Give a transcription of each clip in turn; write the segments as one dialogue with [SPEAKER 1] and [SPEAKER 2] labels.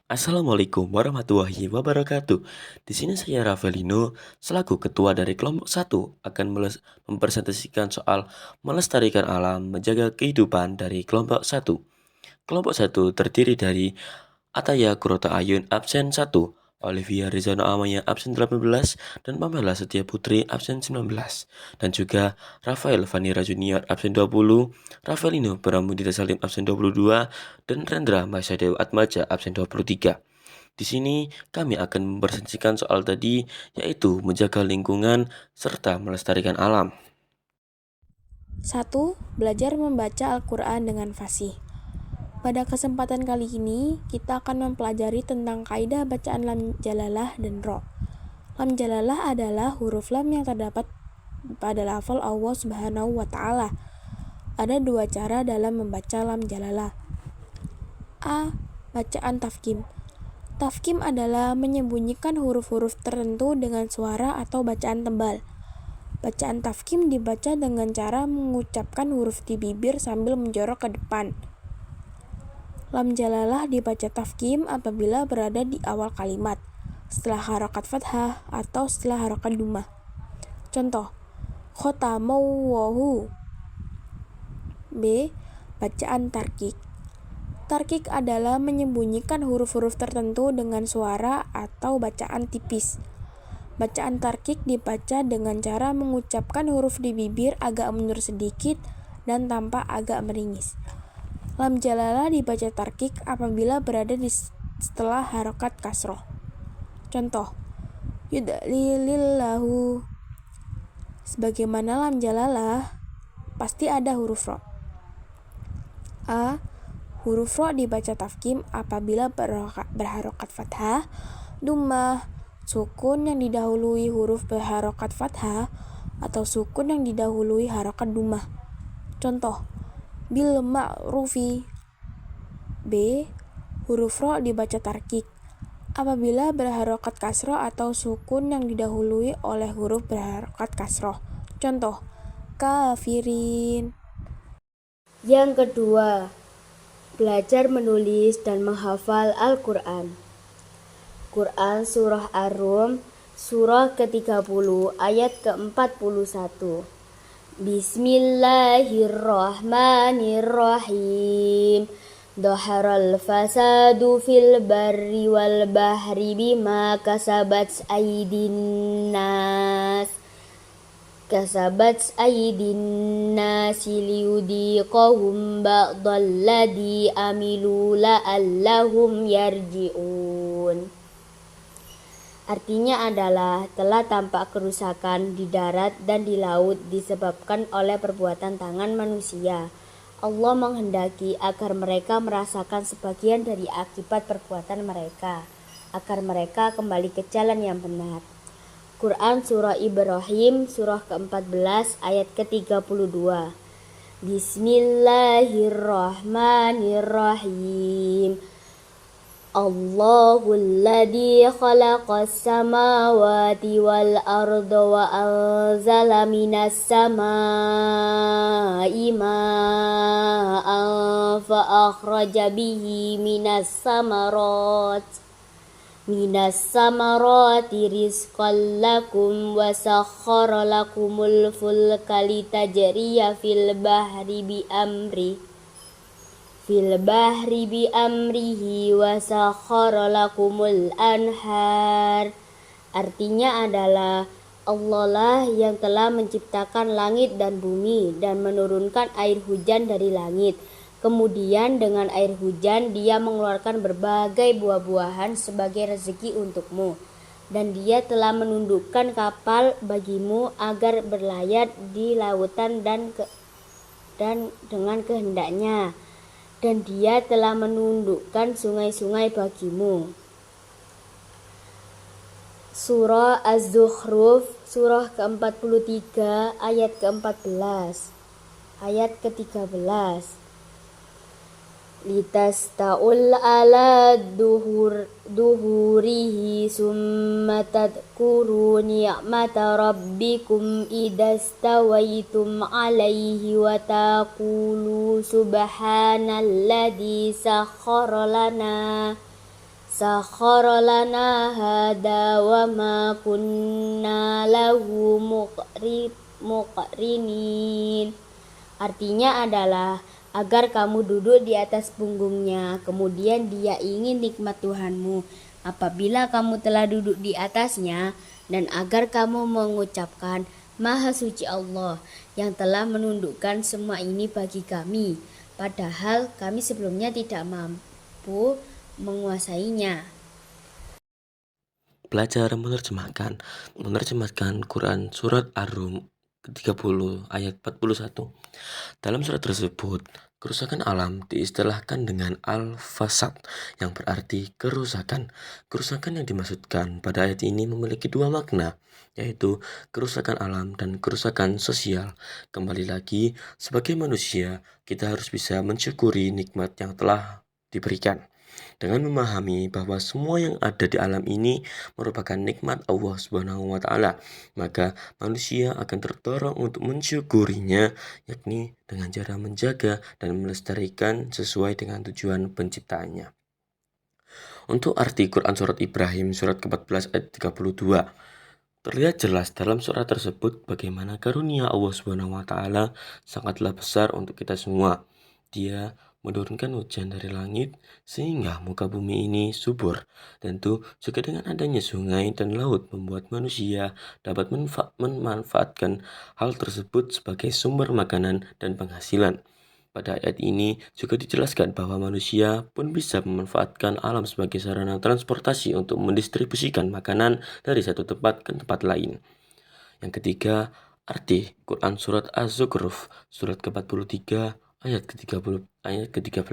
[SPEAKER 1] Assalamualaikum warahmatullahi wabarakatuh. Di sini saya Ravelino, selaku ketua dari kelompok satu, akan mempresentasikan soal melestarikan alam, menjaga kehidupan dari kelompok satu. Kelompok satu terdiri dari Ataya Kurota Ayun absen 1, Olivia Rizano Amaya absen 18, dan Pamela Setia Putri absen 19. Dan juga Rafael Vanira Junior absen 20, Rafaelino Bramudita Salim absen 22, dan Rendra Masyadew Atmaja absen 23. Di sini kami akan mempresentasikan soal tadi, yaitu menjaga lingkungan serta melestarikan alam.
[SPEAKER 2] 1. Belajar membaca Al-Quran dengan fasih. Pada kesempatan kali ini, kita akan mempelajari tentang kaidah bacaan lam jalalah dan ro. Lam jalalah adalah huruf lam yang terdapat pada lafal Allah Subhanahu wa Ta'ala. Ada dua cara dalam membaca lam jalalah. A. Bacaan tafkim. Tafkim adalah menyembunyikan huruf-huruf tertentu dengan suara atau bacaan tebal. Bacaan tafkim dibaca dengan cara mengucapkan huruf di bibir sambil menjorok ke depan. Lam jalalah dibaca tafkim apabila berada di awal kalimat, setelah harokat fathah atau setelah harokat dumah. Contoh, khotamawwahu. B. Bacaan tarkik. Tarkik adalah menyembunyikan huruf-huruf tertentu dengan suara atau bacaan tipis. Bacaan tarkik dibaca dengan cara mengucapkan huruf di bibir agak mundur sedikit dan tampak agak meringis. Lam jalalah dibaca tarkik apabila berada setelah harokat kasroh. Contoh, yud'lilillahu. Sebagaimana lam jalalah, pasti ada huruf ro. A. Huruf ro dibaca tafkim apabila berharokat fathah, dumah, sukun yang didahului huruf berharokat fathah, atau sukun yang didahului harokat dumah. Contoh, bil ma'rufi. B. Huruf ro dibaca tarkik apabila berharokat kasroh atau sukun yang didahului oleh huruf berharokat kasroh. Contoh, kafirin.
[SPEAKER 3] Yang kedua, belajar menulis dan menghafal Al-Quran. Quran Surah Ar-Rum, Surah ke-30, ayat ke-41. Bismillahirrahmanirrahim. Dhaharal fasadu fil barri wal bahri bima kasabat aydin nas. Kasabat aydin nasi liyudhiqahum ba'dalladhi amilu la'allahum yarji'un. Artinya adalah telah tampak kerusakan di darat dan di laut disebabkan oleh perbuatan tangan manusia. Allah menghendaki agar mereka merasakan sebagian dari akibat perbuatan mereka, agar mereka kembali ke jalan yang benar. Quran Surah Ibrahim, Surah ke-14, ayat ke-32. Bismillahirrahmanirrahim. Allahul ladzi khalaqas samawati wal arda wa anzala minas samaa'i ma'an fa akhraja bihi minas samarati rizqan lakum wa sakhkhara lakumul fulka litajriya fil bahri bi amrihi wa sakhkhara lakumul anhar. Artinya adalah Allah lah yang telah menciptakan langit dan bumi dan menurunkan air hujan dari langit. Kemudian dengan air hujan dia mengeluarkan berbagai buah-buahan sebagai rezeki untukmu. Dan dia telah menundukkan kapal bagimu agar berlayar di lautan dan dengan kehendaknya. Dan dia telah menundukkan sungai-sungai bagimu. Surah Az-Zukhruf, surah ke-43, ayat ke-14. Ayat ke-13. Litasta'ul ala duhurihi summa tadkuru ni'mata rabbikum idastawaitum alaihi wa taqulu subhanalladzi sakhkhara sakhara lana hada wa ma kunna lahu muqrinin. Artinya adalah agar kamu duduk di atas punggungnya, kemudian dia ingin nikmat Tuhanmu apabila kamu telah duduk di atasnya, dan agar kamu mengucapkan Maha Suci Allah yang telah menundukkan semua ini bagi kami, padahal kami sebelumnya tidak mampu menguasainya.
[SPEAKER 1] Belajar menerjemahkan Quran Surat Ar-Rum ke-30 ayat 41. Dalam surat tersebut, kerusakan alam diistilahkan dengan al-fasad, yang berarti kerusakan. Kerusakan yang dimaksudkan pada ayat ini memiliki dua makna, yaitu kerusakan alam dan kerusakan sosial. Kembali lagi, sebagai manusia, kita harus bisa mensyukuri nikmat yang telah diberikan. Dengan memahami bahwa semua yang ada di alam ini merupakan nikmat Allah Subhanahu wa taala, maka manusia akan terdorong untuk mensyukurinya, yakni dengan cara menjaga dan melestarikan sesuai dengan tujuan penciptaannya. Untuk arti Quran surat Ibrahim surat ke-14 ayat 32, terlihat jelas dalam surat tersebut bagaimana karunia Allah Subhanahu wa taala sangatlah besar untuk kita semua. Dia menurunkan hujan dari langit sehingga muka bumi ini subur. Tentu juga dengan adanya sungai dan laut membuat manusia dapat memanfaatkan hal tersebut sebagai sumber makanan dan penghasilan. Pada ayat ini juga dijelaskan bahwa manusia pun bisa memanfaatkan alam sebagai sarana transportasi untuk mendistribusikan makanan dari satu tempat ke tempat lain. Yang ketiga, arti Quran surat Az-Zukhruf surat ke-43 ayat ke-13.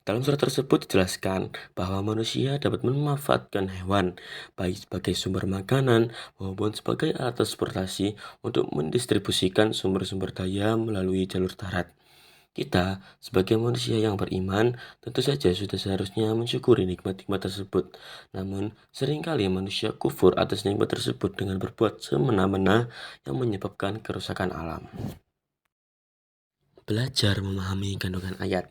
[SPEAKER 1] Dalam surat tersebut dijelaskan bahwa manusia dapat memanfaatkan hewan baik sebagai sumber makanan maupun sebagai alat transportasi untuk mendistribusikan sumber-sumber daya melalui jalur darat. Kita, sebagai manusia yang beriman, tentu saja sudah seharusnya mensyukuri nikmat-nikmat tersebut. Namun, seringkali manusia kufur atas nikmat tersebut dengan berbuat semena-mena yang menyebabkan kerusakan alam. Belajar memahami kandungan ayat.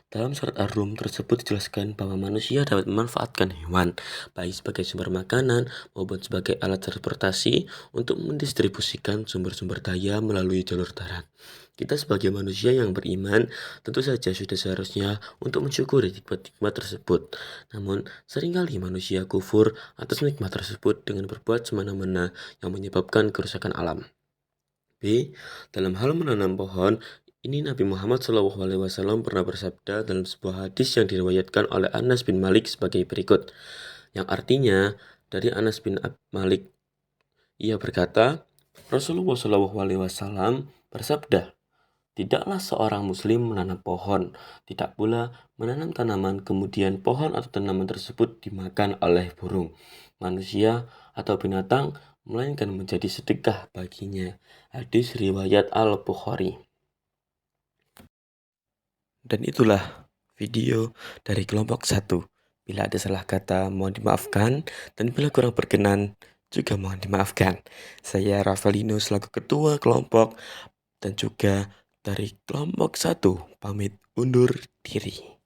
[SPEAKER 1] Dalam surat Ar-Rum tersebut dijelaskan bahwa manusia dapat memanfaatkan hewan, baik sebagai sumber makanan maupun sebagai alat transportasi untuk mendistribusikan sumber-sumber daya melalui jalur darat. Kita sebagai manusia yang beriman tentu saja sudah seharusnya untuk mensyukuri nikmat-nikmat tersebut. Namun, seringkali manusia kufur atas nikmat tersebut dengan berbuat semena-mena yang menyebabkan kerusakan alam. B. Dalam hal menanam pohon, ini Nabi Muhammad SAW pernah bersabda dalam sebuah hadis yang diriwayatkan oleh Anas bin Malik sebagai berikut, yang artinya dari Anas bin Malik, ia berkata, Rasulullah SAW bersabda, tidaklah seorang muslim menanam pohon, tidak pula menanam tanaman kemudian pohon atau tanaman tersebut dimakan oleh burung, manusia atau binatang, melainkan menjadi sedekah baginya. Hadis riwayat Al-Bukhari. Dan itulah video dari kelompok 1. Bila ada salah kata mohon dimaafkan, dan bila kurang berkenan juga mohon dimaafkan. Saya Ravelino selaku ketua kelompok dan juga dari kelompok 1 pamit undur diri.